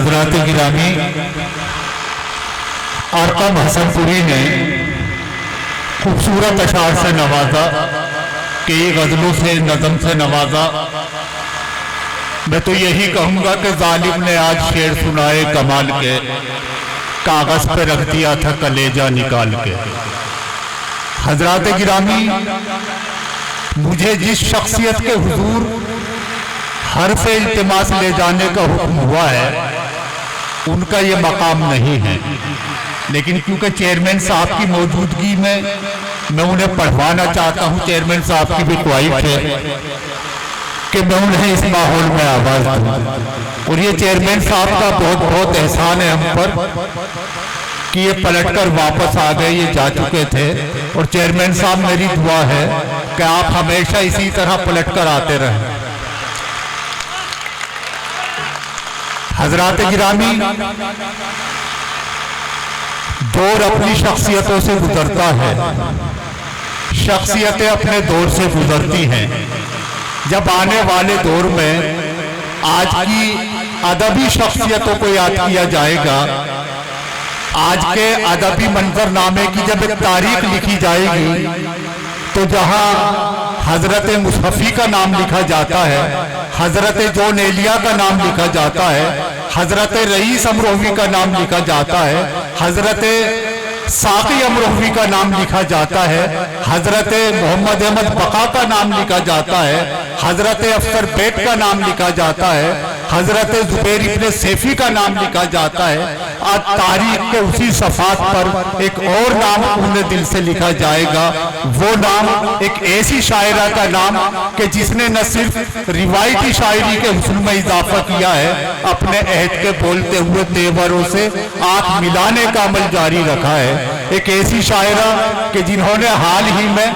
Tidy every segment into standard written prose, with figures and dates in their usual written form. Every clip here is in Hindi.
हजरात गिरामी, अरकम हसनपुरी ने खूबसूरत अशार से नवाजा, कई गज़लों से, नज़म से नवाजा। मैं तो यही कहूँगा कि जालिम ने आज शेर सुनाए कमाल के, कागज़ पे रख दिया था कलेजा निकाल के। हजरात गिरामी, मुझे जिस शख्सियत के हुजूर हर्फ इल्तिमास ले जाने का हुक्म हुआ है, उनका ये मकाम नहीं है, लेकिन क्योंकि चेयरमैन साहब की मौजूदगी में मैं उन्हें पढ़वाना चाहता हूँ। चेयरमैन साहब की भी ख्वाहिश है कि मैं उन्हें इस माहौल में आवाज़ दूँ, और ये चेयरमैन साहब का बहुत बहुत एहसान है हम पर कि ये पलटकर वापस आ गए। ये जा चुके थे, और चेयरमैन साहब, मेरी दुआ है कि आप हमेशा इसी तरह पलटकर आते रहें। हजरात गिरामी, दौर अपनी शख्सियतों से गुजरता है, शख्सियतें अपने दौर से गुजरती हैं। जब आने वाले दौर में आज की अदबी शख्सियतों को याद किया जाएगा, आज के अदबी मंजरनामे की जब एक तारीख लिखी जाएगी, तो जहां हजरत मुसफ़ी का नाम लिखा जाता है, हजरत जोन एलिया का नाम लिखा जाता है, हजरत रईस अमरोही का नाम लिखा जाता है, हजरत साकी अमरोही का नाम लिखा जाता है, हजरत मोहम्मद अहमद बका का नाम लिखा जाता है, हजरत अफसर बेग का नाम लिखा जाता है, हजरत जुबैर इब्ने सैफी का नाम लिखा जाता है। आज तारीख के उसी सफ़ात पर एक और नाम पूरे दिल से लिखा जाएगा। वो नाम एक ऐसी शायरा का नाम कि जिसने न सिर्फ रिवायती शायरी के हुस्न में इजाफा किया है, अपने अहद के बोलते हुए तेवरों से आंख मिलाने का अमल जारी रखा है। एक ऐसी शायरा कि जिन्होंने हाल ही में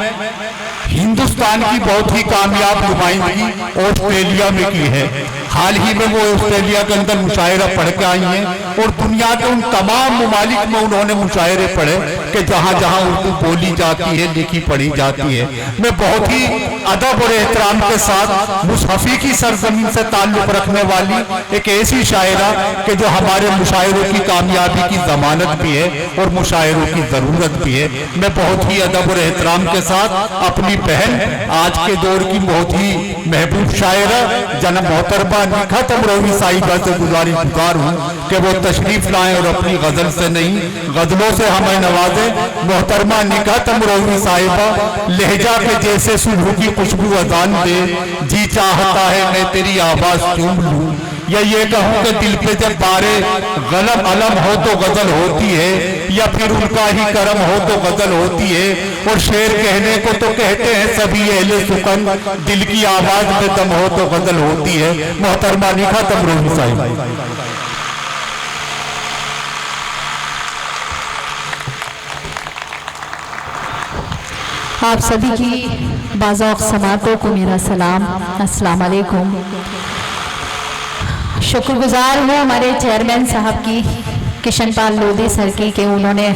हिंदुस्तान की बहुत ही कामयाब नुमाइंदगी ऑस्ट्रेलिया में की है। हाल ही में वो ऑस्ट्रेलिया के अंदर मुशायरा पढ़ के आई हैं, और दुनिया के उन तमाम ममालिक में उन्होंने मुशायरे पढ़े कि जहाँ जहाँ उर्दू बोली जाती है, लिखी पढ़ी जाती है। मैं बहुत ही अदब और एहतराम के साथ मुसफ़ी की सरजमीन से ताल्लुक़ रखने वाली एक ऐसी शायरा कि जो हमारे मुशायरों की कामयाबी की जमानत भी है और मुशायरों की ज़रूरत भी है, मैं बहुत ही अदब और एहतराम के साथ अपनी बहन, आज के दौर की बहुत ही महबूब शायरा जनाब मोहतरमा निखात अमरोही साहिबा से गुजार हूँ कि वो तशरीफ लाएं और अपनी गजल से नहीं, गजलों से हमें नवाजे। मोहतरमा निखात अमरोही साहिबा, लहजा के जैसे सुबह की खुशबू अजान दे, जी चाहता है मैं तेरी आवाज चूम लूं, या ये कहूँ कि दिल पे जब बारे गलम अलम हो तो गजल होती है, या फिर उनका ही करम हो तो गजल होती है। और शेर कहने को तो कहते हैं सभी अहले सुकन, दिल की आवाज में दम हो तो गजल होती है। मोहतरमा निखात अमरोही साहिब। आप सभी की बाज़ौक़ समातों को मेरा सलाम, अस्सलाम वालेकुम। शुक्रगुजार हूँ हमारे चेयरमैन साहब की, किशन पाल लोधी सर की, कि उन्होंने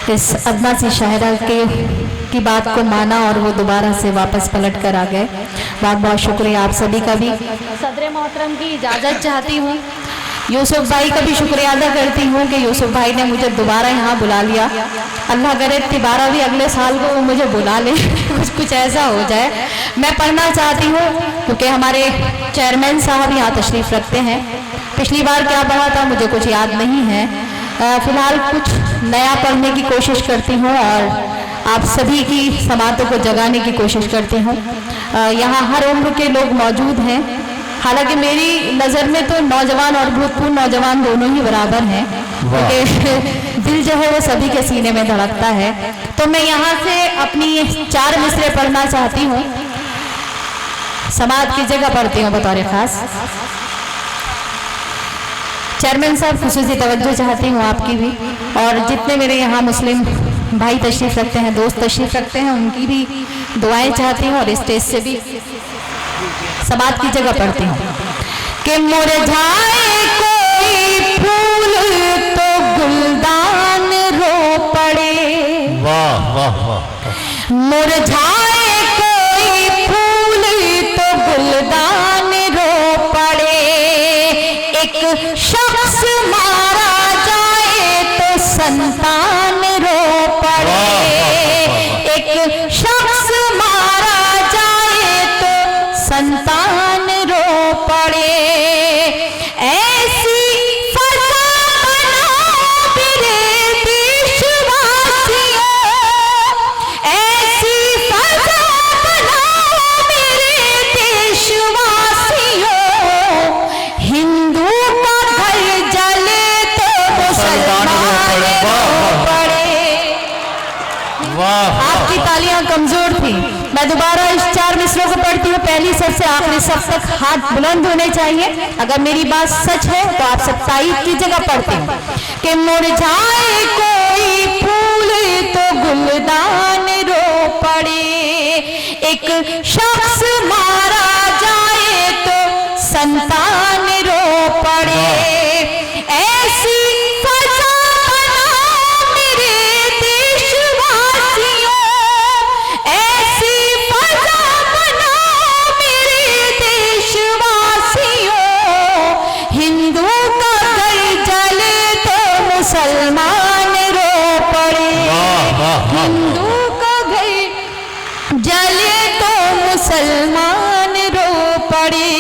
इस अदना सी शायरा की बात को माना और वो दोबारा से वापस पलट कर आ गए। बहुत बहुत शुक्रिया आप सभी का भी। सदर मोहतरम की इजाज़त चाहती हूँ, यूसुफ भाई का भी शुक्रिया अदा करती हूँ कि यूसुफ भाई ने मुझे दोबारा यहाँ बुला लिया। अल्लाह करे दोबारा भी अगले साल को वो मुझे बुला ले, कुछ ऐसा हो जाए। मैं पढ़ना चाहती हूँ क्योंकि हमारे चेयरमैन साहब यहाँ तशरीफ़ रखते हैं। पिछली बार क्या पढ़ा था मुझे कुछ याद नहीं है, फ़िलहाल कुछ नया पढ़ने की कोशिश करती हूँ और आप सभी की समातों को जगाने की कोशिश करती हूँ। यहाँ हर उम्र के लोग मौजूद हैं, हालांकि मेरी नज़र में तो नौजवान और भूतपूर्व नौजवान दोनों ही बराबर हैं, क्योंकि दिल जो है वो सभी के सीने में धड़कता है। तो मैं यहाँ से अपनी 4 मिसरे पढ़ना चाहती हूँ, समाज की जगह पढ़ती हूँ बतौर ख़ास। चेयरमैन साहब खुसूसी तवज्जो चाहती हूँ आपकी भी, और जितने मेरे यहाँ मुस्लिम भाई तशरीफ़ रखते हैं, दोस्त तशरीफ़ रखते हैं, उनकी भी दुआएं चाहती हूँ, और स्टेज से भी समाज की जगह पढ़ती हूँ कि मुरझाए कोई फूल तो गुलदान रो पड़े, वाह वाह वाह। मुरझाए कोई फूल तो गुलदान रो पड़े, एक शख्स मैं दोबारा इस 4 मिसरों को पढ़ती हूँ। पहली सर से आखिरी सब तक हाथ बुलंद होने चाहिए। अगर मेरी बात सच है तो आप सब तारीफ की जगह पढ़ती हूँ कि मुरझाए कोई फूल तो गुलदान रो पड़े, एक शख्स मारा जाए तो संतान रो पड़े, ऐसी फजा बनाओ मेरे देशवासियों, ऐसी फजा बनाओ मेरे देशवासियों, हिंदू का घर जले तो मुसलमान रो पड़े, हिंदू का घर जले तो मुसलमान रो पड़े।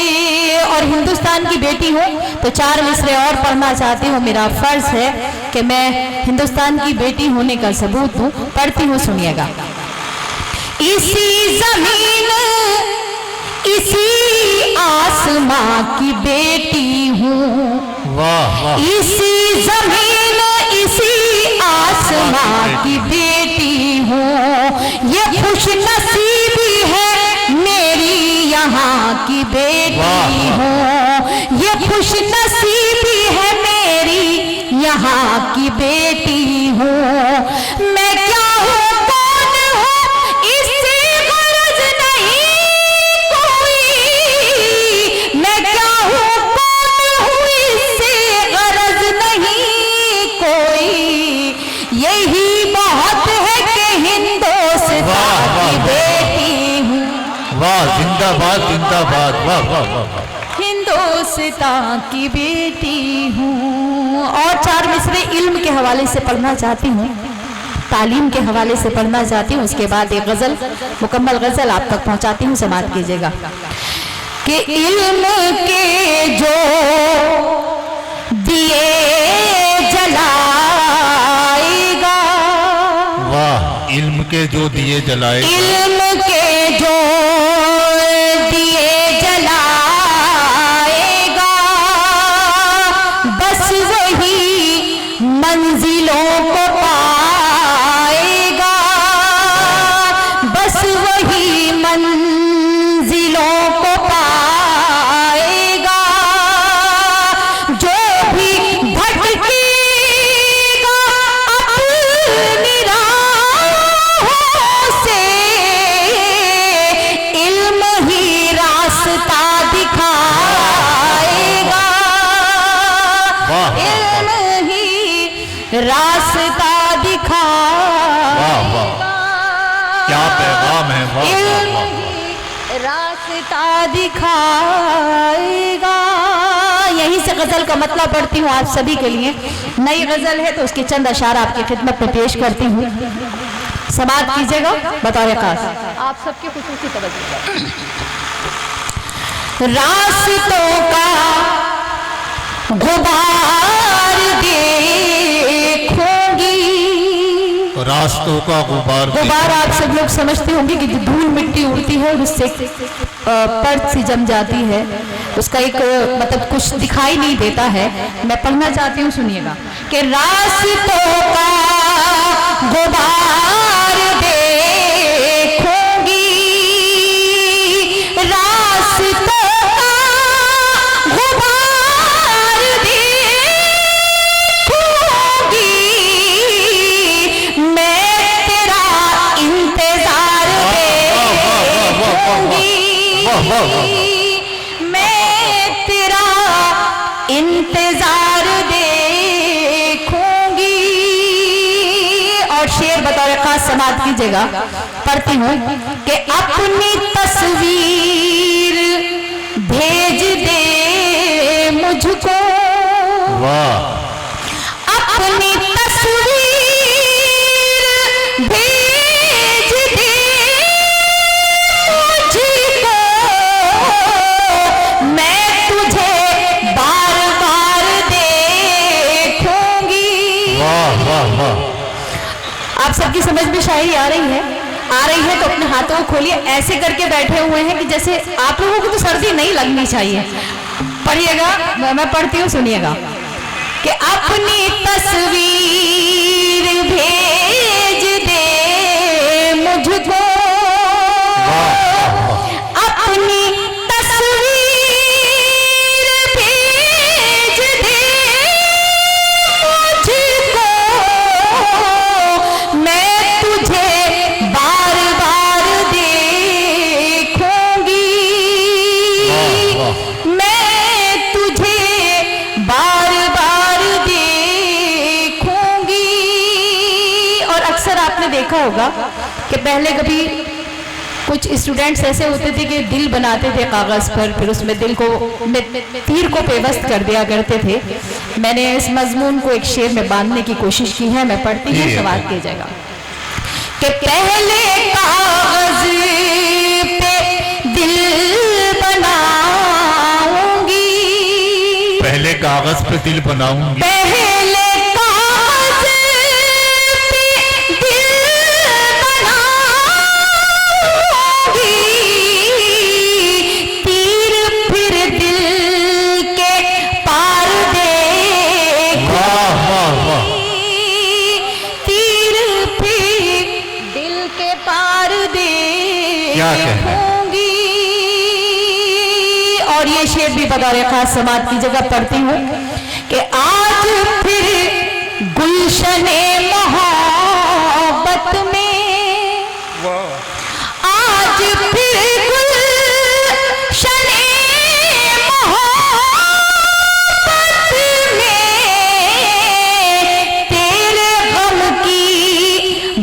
और हिंदुस्तान की बेटी हूँ तो 4 मिसरे और पढ़ना चाहती हूँ। मेरा फर्ज है कि मैं हिंदुस्तान की बेटी होने का सबूत दूँ। पढ़ती हूँ, सुनिएगा। इसी जमीन इसी आसमां की बेटी हूँ, वाह वाह, इसी जमीन इसी आसमां की बेटी हूँ, ये खुश नसीबी है मेरी यहाँ की बेटी हूँ, ये खुश नसीबी है मेरी यहाँ की बेटी हूँ। मैं क्या हूँ कौन हूँ इससे गरज नहीं कोई, मैं क्या हूँ कौन हूँ इससे गरज नहीं कोई, यही बहुत है कि हिंदुस्तान की बेटी हूँ। वाह, जिंदाबाद जिंदाबाद, वाह वाह वाह, हिंदुस्तान की बेटी हूँ। और 4 मिसरे इल्म के हवाले से पढ़ना चाहती हूँ, तालीम के हवाले से पढ़ना चाहती हूँ। उसके बाद एक गजल, मुकम्मल गजल आप तक पहुँचाती हूँ, समाप्त कीजिएगा। कि इल्म के जो दिए जलाएगा, वाह, इल्म के जो दिए जलाएगा, इल्म के जो दिए जलाएगा, बस वही मंजिलों को पाएगा, बस वही मंजिलों को पाएगा, जो भी भटकेगा अपनी राहों से, इल्म ही रास्ता दिखाएगा, इल्म ही रास्ता दिखाएगा, क्या पैगाम है, वाह इल्म वाह, ही रास्ता दिखाएगा। यहीं से गजल का मतलब पढ़ती हूँ आप सभी के लिए। नई गजल है तो उसके चंद अशार आपकी खिदमत में पेश करती हूँ, समाप्त कीजिएगा बतौर खास। आप सबके खुसूसी तवज्जो। रास्तों का गुबार देखूंगी, रास्तों का गुबार, गुबार आप सब लोग समझते होंगे कि जो धूल मिट्टी उड़ती है और उससे परत सी जम जाती है, उसका एक मतलब कुछ दिखाई नहीं देता है। मैं पढ़ना चाहती हूँ, सुनिएगा। कि रास्तों का गुबार देखूंगी, रास्तों का गुबार देखूंगी, मैं तेरा इंतजार देखूंगी, मैं तेरा इंतजार देखूंगी। और शेर बतौर खास समाप्त कीजिएगा, पढ़ती हूँ। कि अपनी तस्वीर भेज दे मुझको, वाह, अपनी तस्वीर भेज दे मुझको, मैं तुझे बार बार देखूंगी। वाह वाह वाह, आप सबकी समझ में शायरी आ रही है? आ रही है तो अपने हाथों को खोलिए। ऐसे करके बैठे हुए हैं कि जैसे आप लोगों को तो सर्दी नहीं लगनी चाहिए। पढ़िएगा, मैं पढ़ती हूँ, सुनिएगा। कि अपनी तस्वीर भेज दे मुझको, देखा होगा कि पहले कभी कुछ स्टूडेंट्स ऐसे होते थे कि दिल बनाते थे कागज़ पर, फिर उसमें दिल को तीर को पेवस्त कर दिया करते थे। मैंने इस मजमून को एक शेर में बांधने की कोशिश की है, मैं पढ़ती हूँ, समाप्त किया जाएगा कि पहले कागज़ पे दिल बनाऊंगी, पहले कागज पे दिल बनाऊंगी, पहले कागज़ पे दिल बनाऊंगी, तीर फिर दिल के पार देखूंगी, वाह वाह वाह, तीर फिर दिल के पार क्या कहना है? देखूंगी। और ये शेर भी बतौर खास समाज की जगह पढ़ती हूँ कि आज फिर गुलशने मोहब्बत में, आज फिर गुलशने मोहब्बत में तेरे गम की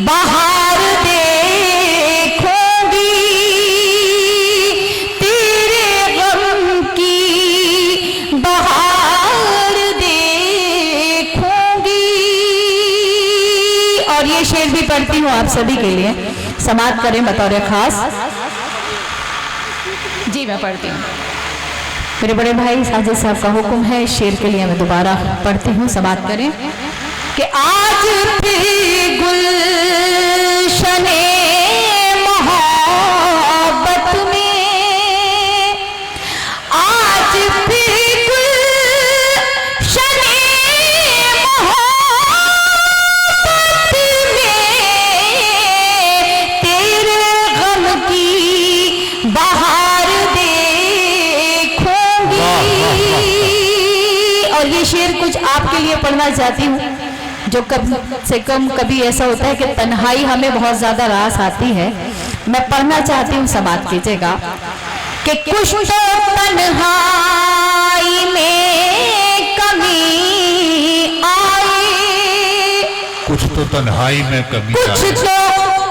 बहार देखूंगी, तेरे गम की बहार देखूंगी। और ये शेर भी पढ़ती हूँ आप सभी के लिए, समाप्त करें बतौर खास। जी मैं पढ़ती हूँ, मेरे बड़े भाई साजिद साहब का हुक्म है, इस शेर के लिए मैं दोबारा पढ़ती हूँ, समाप्त करें कि आज फिर गुलशने मोहब्बत में, आज फिर गुलशने मोहब्बत में तेरे गम की बहार देखूंगी। और ये शेर कुछ आपके लिए पढ़ना चाहती हूँ, जो कम से कम कभी ऐसा होता है कि तन्हाई हमें बहुत ज्यादा रास आती है, मैं पढ़ना चाहती हूँ, समाप्त कीजिएगा कि कुछ तो तन्हाई में कमी आई, कुछ तो तन्हाई में कमी कुछ आई, तो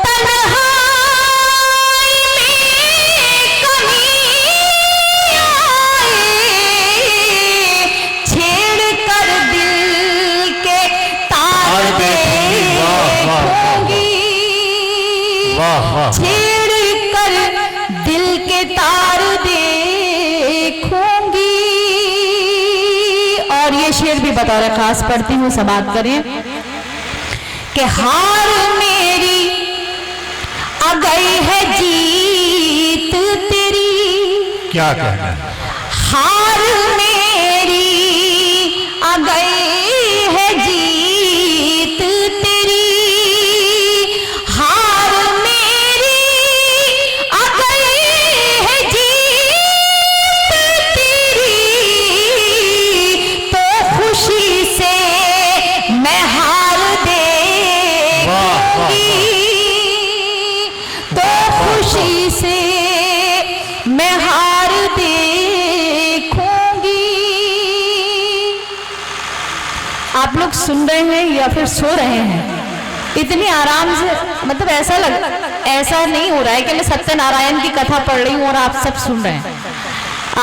तन्हाई में कमी आई, छेड़ कर दिल के तार देखूंगी, वाह, वाह, देखूंगी, वाह वाह, छेड़ कर दिल के तार देखूंगी। और ये शेर भी बतौर खास पढ़ती हूँ, समाप्त करें कि हार मेरी आ गई है जीत तेरी, क्या कहना है? हार मेरी आ गई है जीत तेरी, हार मेरी आ गई है जीत तेरी, तो खुशी से मैं हार देखूंगी, तो खुशी से मैं हार देखूंगी। आप लोग सुन रहे हैं या फिर सो रहे हैं? इतनी आराम से, मतलब ऐसा नहीं हो रहा है कि मैं सत्यनारायण की कथा पढ़ रही हूँ और आप सब सुन रहे हैं।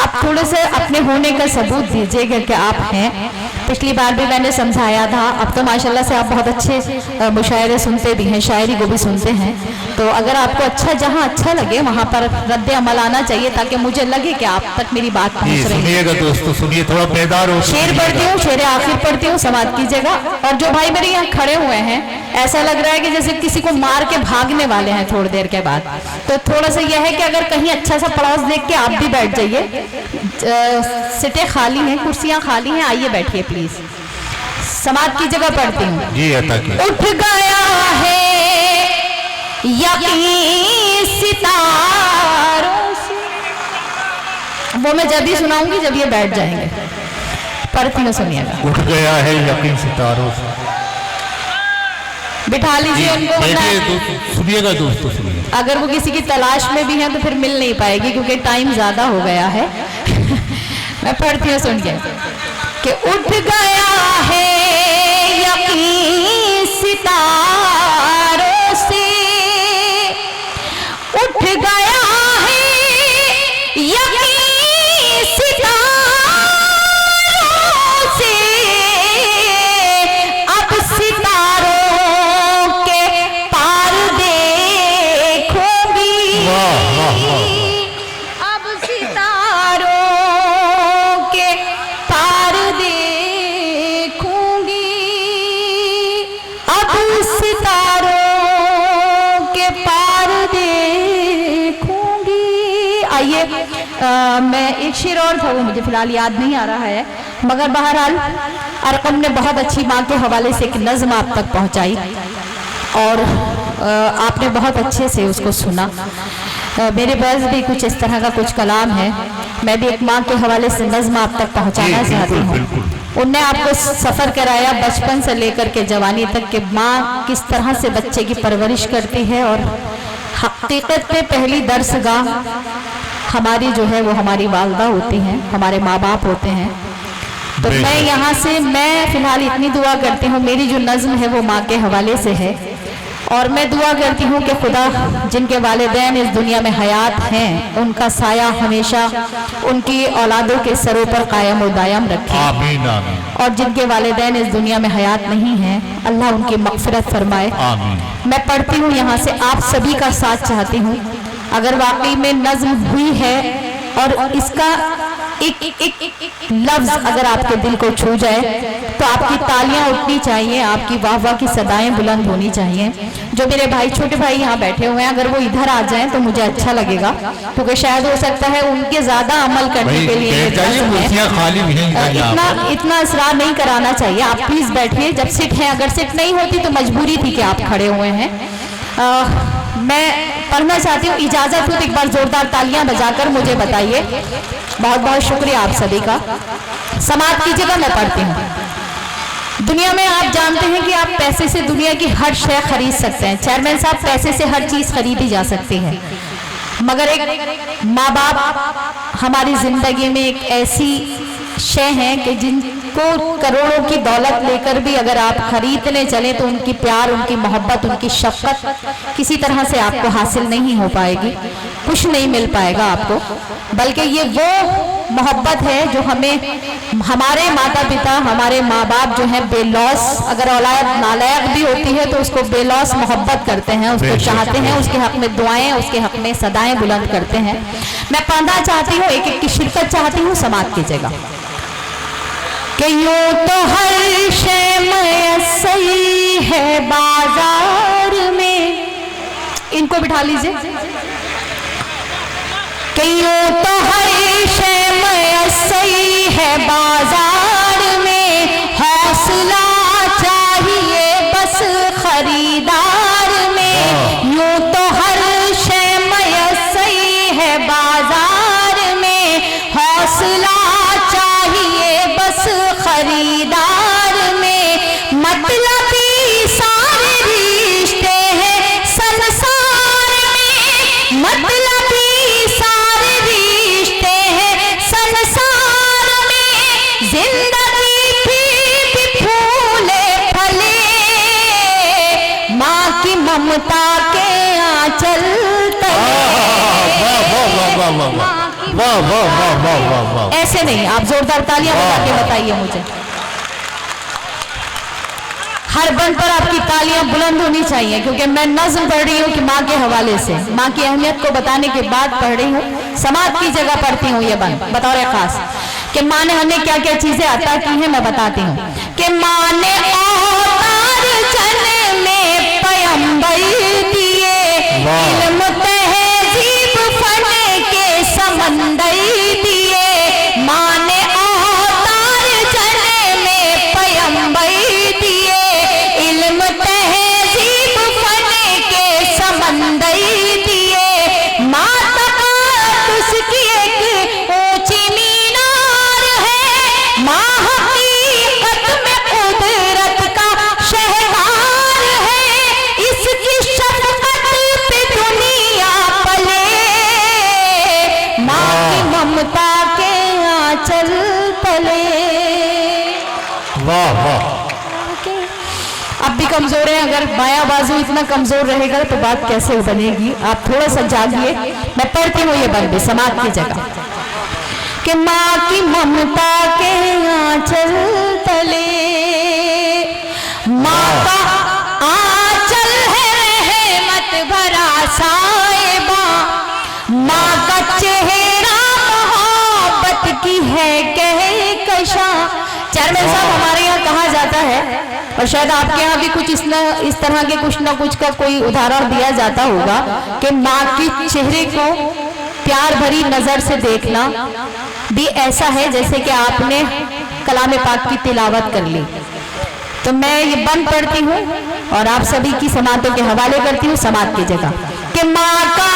आप थोड़े से अपने होने का सबूत दीजिएगा कि आप हैं। पिछली बार भी मैंने समझाया था, अब तो माशाल्लाह से आप बहुत अच्छे मुशायरे सुनते भी हैं, शायरी को भी सुनते हैं। तो अगर आपको अच्छा, जहाँ अच्छा लगे वहाँ पर रद्द अमल आना चाहिए, ताकि मुझे लगे कि आप तक मेरी बात पहुँच रही है। सुनिएगा दोस्तों, सुनिए, थोड़ा बेदार हो। शेर पढ़ती हूँ, शेर आखिर पढ़ती हूँ, समाप्त कीजिएगा। और जो भाई मेरे यहाँ खड़े हुए हैं, ऐसा लग रहा है कि जैसे किसी को मार के भागने वाले हैं थोड़ी देर के बाद, तो थोड़ा सा यह है कि अगर कहीं अच्छा सा पड़ोस देख के आप भी बैठ जाइए। सीटें खाली हैं, कुर्सियां खाली हैं, आइए बैठिए प्लीज। समाप्त की जगह पढ़ती हूँ। जी अता की। उठ गया है यकीन सितारों से, वो मैं जब ही सुनाऊंगी जब ये बैठ जाएंगे। पढ़ती हूँ, सुनिएगा। उठ गया है यकीन सितारों से, बिठा लीजिए उनको, सुनिएगा दोस्तों, सुनिएगा। अगर वो किसी की तलाश में भी हैं तो फिर मिल नहीं पाएगी, क्योंकि टाइम ज्यादा हो गया है। मैं पढ़ती हूँ, सुनिए कि उठ गया है यकीन सितारों से, मैं एक शेर और था, वो मुझे फिलहाल याद नहीं आ रहा है, मगर बहरहाल अरकम ने बहुत अच्छी माँ के हवाले से एक नज़्म आप तक पहुँचाई और आपने बहुत अच्छे से उसको सुना। मेरे पास भी कुछ इस तरह का कुछ कलाम है, मैं भी एक माँ के हवाले से नज़्म आप तक पहुँचाना चाहती हूँ। उनने आपको सफ़र कराया बचपन से लेकर के जवानी तक कि माँ किस तरह से बच्चे की परवरिश करती है, और हकीकत में पहली दर्सगाह हमारी जो है वो हमारी वालदा होती हैं, हमारे माँ बाप होते हैं। तो मैं यहाँ से मैं फ़िलहाल इतनी दुआ करती हूँ, मेरी जो नज़्म है वो माँ के हवाले से है, और मैं दुआ करती हूँ कि खुदा जिनके वालिदैन इस दुनिया में हयात हैं उनका साया हमेशा उनकी औलादों के सरों पर कायम और दायम रखे। आमीन आमीन। और जिनके वालिदैन इस दुनिया में हयात नहीं हैं अल्लाह उनकी मग़फ़िरत फरमाए। आमीन। मैं पढ़ती हूँ यहाँ से, आप सभी का साथ चाहती हूँ। अगर वाकई में नज़्म हुई है और इसका एक लफ्ज़ अगर आपके दिल को छू जाए तो आपकी तालियां उठनी चाहिए, आपकी वाह वाह की सदाएं बुलंद होनी चाहिए। जो मेरे भाई छोटे भाई यहाँ बैठे हुए हैं अगर वो इधर आ जाएं तो मुझे अच्छा लगेगा, क्योंकि शायद हो सकता है उनके ज़्यादा अमल करने के लिए इतना इसरार नहीं कराना चाहिए। आप प्लीज़ बैठिए, जब सीट है, अगर सीट नहीं होती तो मजबूरी थी कि आप खड़े हुए हैं। मैं पढ़ना चाहती हूँ, इजाज़त हो तो एक बार ज़ोरदार तालियां बजाकर मुझे बताइए। बहुत बहुत शुक्रिया आप सभी का। समाप्त कीजिएगा, मैं पढ़ती हूँ। दुनिया में आप जानते हैं कि आप पैसे से दुनिया की हर शय खरीद सकते हैं। चेयरमैन साहब, पैसे से हर चीज़ खरीदी जा सकती है, मगर एक माँ बाप हमारी ज़िंदगी में एक ऐसी शय है कि जिनको करोड़ों की दौलत लेकर भी अगर आप खरीदने चलें तो उनकी प्यार, उनकी मोहब्बत, उनकी शफ़क़त किसी तरह से आपको हासिल नहीं हो पाएगी, कुछ नहीं मिल पाएगा आपको। बल्कि ये वो मोहब्बत है जो हमें हमारे माता पिता, हमारे माँ बाप जो हैं बेलौस, अगर औलाद नालायक भी होती है तो उसको बेलौस मोहब्बत करते हैं, उसको चाहते हैं, उसके हक़ में दुआएं, उसके हक़ में सदाएं बुलंद करते हैं। मैं पढ़ना चाहती हूँ, एक एक की शिरकत चाहती हूँ, समाप्त कीजिएगा। कि यूं तो हर शय मयस्सर है बाजार में, इनको बिठा लीजिए। कि यूं तो हर शय मयस्सर है बाजार में, हौसला चाहिए बस खरीदार में। यूं तो हर शय मयस्सर है बाजार में, हौसला चाहिए बस खरीदार में। मतलबी सारे रिश्ते हैं संसार में, मतलबी सारे रिश्ते हैं संसार में। जिंदगी भी फूले फले, माँ की ममता के आंचल तले। वाह वाह वाह वाह वाह वाह। ऐसे नहीं, आप जोरदार तालियां बजा के बताइए मुझे। हर बंद पर आपकी तालियां बुलंद होनी चाहिए, क्योंकि मैं नज़्म पढ़ रही हूँ कि माँ के हवाले से, माँ की अहमियत को बताने के बाद पढ़ रही हूँ। समाज की जगह पढ़ती हूँ ये बंद बतौर खास कि माँ ने हमें क्या क्या चीजें अता की हैं, मैं बताती हूँ। कि माँ ने औतार जन में पैगंबर दिए, इल्म तहज़ीब फन के समंदर दिए। माँ ने औतार जन में पैगंबर दिए, इल्म तहज़ीब फन के समंदर दिए। माँ तक़द्दुस की एक ऊंची मीनार है, माँ हकीकत में कुदरत का शहवार है। इसकी शफ़क़त पे दुनिया पले, माँ की ममता के आंचल तले। वाह वाह। अब भी कमजोर है, अगर बायां बाजू इतना कमजोर रहेगा तो बात कैसे बनेगी। आप थोड़ा सा जागिए, मैं पढ़ती हूँ ये बंद समाज की जगह। कि माँ की ममता के आंचल तले, माँ का आंचल है रहमत भरा साहिबा, माँ का चेहरा मोहब्बत की है कहकशा। चेयरमैन साहब, हमारे यहाँ कहा जाता है और शायद आपके यहाँ भी कुछ इस तरह के कुछ ना कुछ का कोई उदाहरण दिया जाता होगा कि माँ के चेहरे को प्यार भरी नजर से देखना भी ऐसा है जैसे कि आपने कलाम पाक की तिलावत कर ली। तो मैं ये बंद पढ़ती हूँ और आप सभी की समातों के हवाले करती हूँ समात की जगह कि माँ का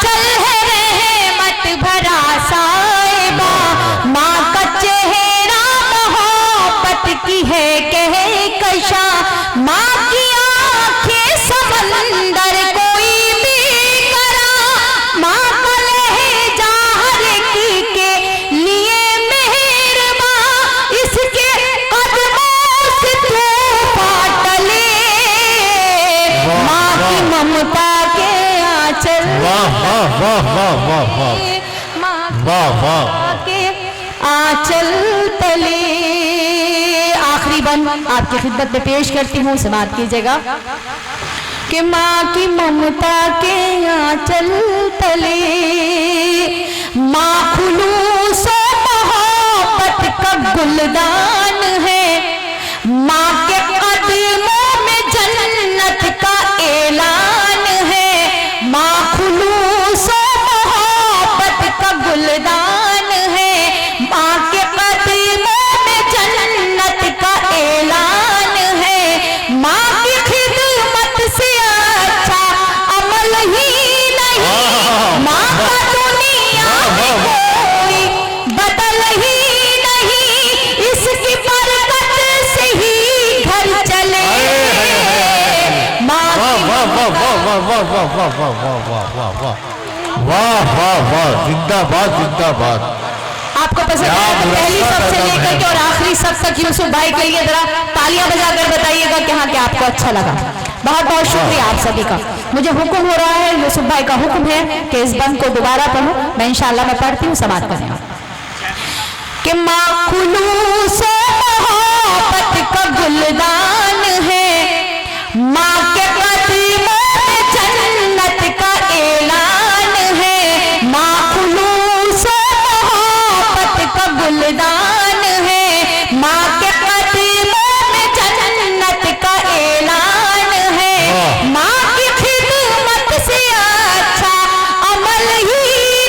चल है रहमत भरा साहिबा, माँ का चेहरा मोहब्बत की है कह कशा, माँ की आंखें समंदर कोई भी करा, माँ का लहजा हर एक के लिए मेहरबा, इसके कदमों से तूफान टले, माँ की ममता के आंचल, वाह वाह वाह वाह वाह वाह वाह वाह के आंचल तले। आखिरी बंद आपकी खिदमत में पेश करती हूँ, समात कीजिएगा कि माँ की ममता के आंचल तले, माँ खुलूस मोहब्बत का गुलदान है, माँ के कदमों में जन्नत का ऐलान है, माँ खुलूस मोहब्बत का गुलदान है, माँ के कदमों में जन्नत का ऐलान है, माँ की खिदमत से अच्छा अमल ही नहीं, माँ का दुनिया में कोई बदल ही नहीं, इसकी बरकत से ही घर चले, माँ की वाह वाह वाह वाह वाह वाह वाह वाह वाह वाह वाह वाह वाह वाह, जिंदाबाद जिंदाबाद। आपको पसंद आया तो पहली सबसे लेकर के और आखिरी सब तक यूसुफ भाई के लिए जरा तालियां बजाकर बताइएगा कि हाँ कि आपको अच्छा लगा। बहुत बहुत शुक्रिया आप सभी का। मुझे हुक्म हो रहा है, यूसुफ भाई का हुक्म है कि इस बंद को दोबारा पढ़ूं। मैं इंशाल्लाह मैं पढ़ती हूँ, समाप्त करें कि माँ खुलूस मोहब्बत का गुलदान है, माँ के कदमों में जन्नत का ऐलान है, माँ खुलूस मोहब्बत का गुलदान है, माँ के कदमों में जन्नत का ऐलान है, माँ की खिदमत से अच्छा अमल ही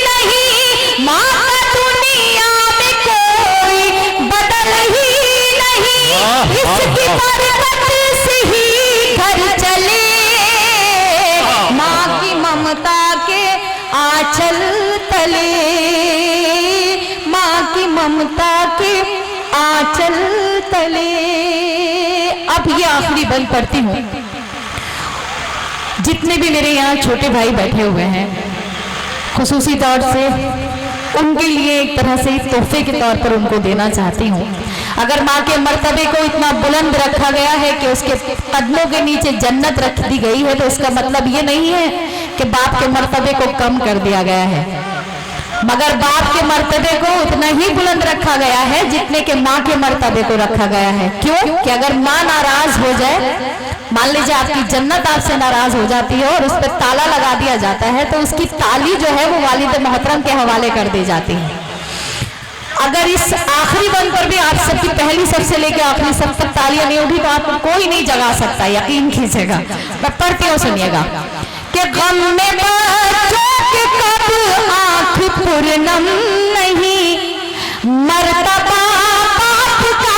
नहीं, माँ का दुनिया में कोई बदल ही नहीं, इसकी बरकत से ही घर चले, माँ की ममता के आंचल तले, माँ की ममता के आंचल तले। अब ये आखिरी बंद पढ़ती हूँ। जितने भी मेरे यहाँ छोटे भाई बैठे हुए हैं, खुसूसी तौर से उनके लिए एक तरह से तोहफे के तौर पर उनको देना चाहती हूँ। अगर माँ के मर्तबे को इतना बुलंद रखा गया है कि उसके कदमों के नीचे जन्नत रख दी गई है, तो इसका मतलब ये नहीं है कि बाप के मर्तबे को कम कर दिया गया है, मगर बाप के मर्तबे को उतना ही बुलंद रखा गया है जितने के माँ के मर्तबे को रखा गया है। क्यों कि अगर माँ नाराज हो जाए, मान लीजिए आपकी जन्नत आपसे नाराज हो जाती है और उस पर ताला लगा दिया जाता है, तो उसकी ताली जो है वो वालिद मोहतरम के हवाले कर दी जाती है। अगर इस आखिरी बंद पर भी आप सबकी पहली सबसे लेकर आखिरी सब तक तालियां नहीं उठी तो आपको कोई नहीं जगा सकता, यकीन कीजिएगा। मैं पढ़ती हूँ, सुनिएगा कि गम में बच्चों के कब आंख पूर्णम नहीं, मर्तबा बाप का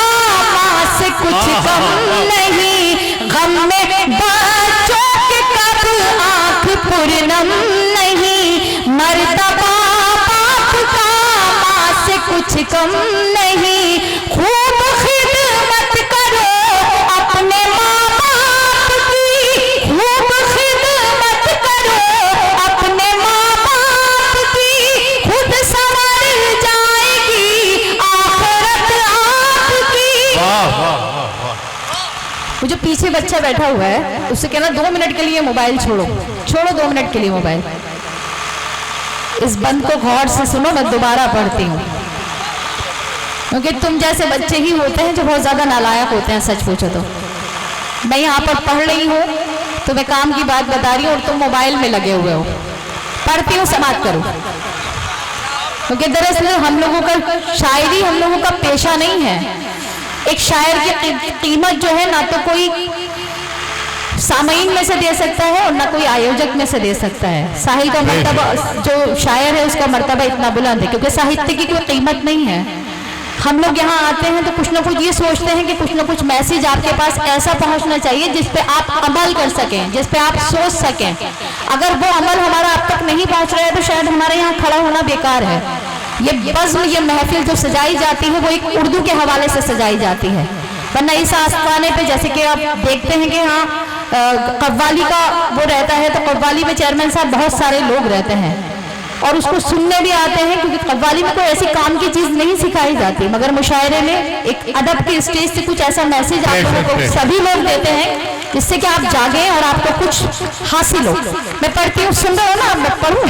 माँ से कुछ कम नहीं, गम में बच्चों के कब आंख पूर्णम नहीं, मर्तबा बाप का माँ से कुछ कम नहीं, खूब खिदमत करो अपने माँ बाप की, खूब खिदमत करो अपने माँ बाप की, खुद संवर जाएगी आखिरत आपकी। वाह वाह वाह वाह। वो जो पीछे बच्चा बैठा हुआ है उससे कहना 2 मिनट के लिए मोबाइल छोड़ो, छोड़ो 2 मिनट के लिए मोबाइल। इस बंद को गौर से सुनो, मैं दोबारा पढ़ती हूँ, क्योंकि तुम जैसे बच्चे ही होते हैं जो बहुत ज्यादा नालायक होते हैं, सच पूछो तो। मैं यहाँ पर पढ़ रही हूँ, तुम्हें काम की बात बता रही हूँ और तुम मोबाइल में लगे हुए हो। पढ़ती हूँ, समाप्त करो। क्योंकि दरअसल हम लोगों का शायरी हम लोगों का पेशा नहीं है। एक शायर की कीमत जो है ना तो कोई सामयीन में से दे सकता है और ना कोई आयोजक में से दे सकता है। साहिल का मर्तबा, जो शायर है उसका मर्तबा इतना बुलंद है, क्योंकि साहित्य की कोई कीमत नहीं है। हम लोग यहाँ आते हैं तो कुछ ना कुछ ये सोचते हैं कि कुछ ना कुछ मैसेज आपके पास ऐसा पहुँचना चाहिए जिस पे आप अमल कर सकें, जिस पे आप सोच सकें। अगर वो अमल हमारा अब तक नहीं पहुँच रहा है तो शायद हमारे यहाँ खड़ा होना बेकार है। ये बज़्म, ये महफिल जो सजाई जाती है वो एक उर्दू के हवाले से सजाई जाती है, वरना इस आस्थाने पे जैसे कि आप देखते हैं कि हाँ कव्वाली का वो रहता है, तो कव्वाली में चेयरमैन साहब बहुत सारे लोग रहते हैं और उसको सुनने भी आते हैं, क्योंकि कव्वाली में कोई ऐसी काम की चीज नहीं सिखाई जाती, मगर मुशायरे में एक अदब की स्टेज से कुछ ऐसा मैसेज आप लोगों को सभी लोग देते हैं जिससे कि आप जागें और आपको कुछ हासिल हो। मैं पढ़ती हूँ, सुन रहे हो ना? आप पढ़ूं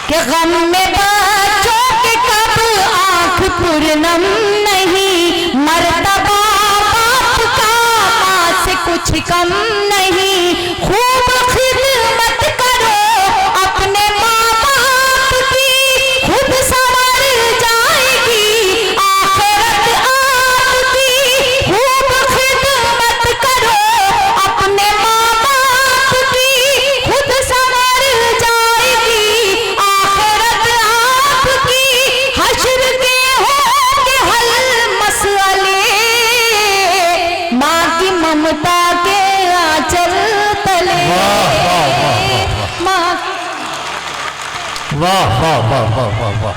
कि गम में बच्चों के कब आंख पूर्णम नहीं, मर्तबा बाप का माँ से कुछ कम नहीं, खूब खिदमत करो अपने माँ बाप की, खुद संवर जाएगी आखिरत आपकी। खूब खिदमत करो अपने माँ बाप की, खुद संवर जाएगी आखिरत आपकी। हश्र के होंगे हल मसले, माँ की ममता के आंचल तले। वाह वाह वाह वाह वाह वाह वाह वाह।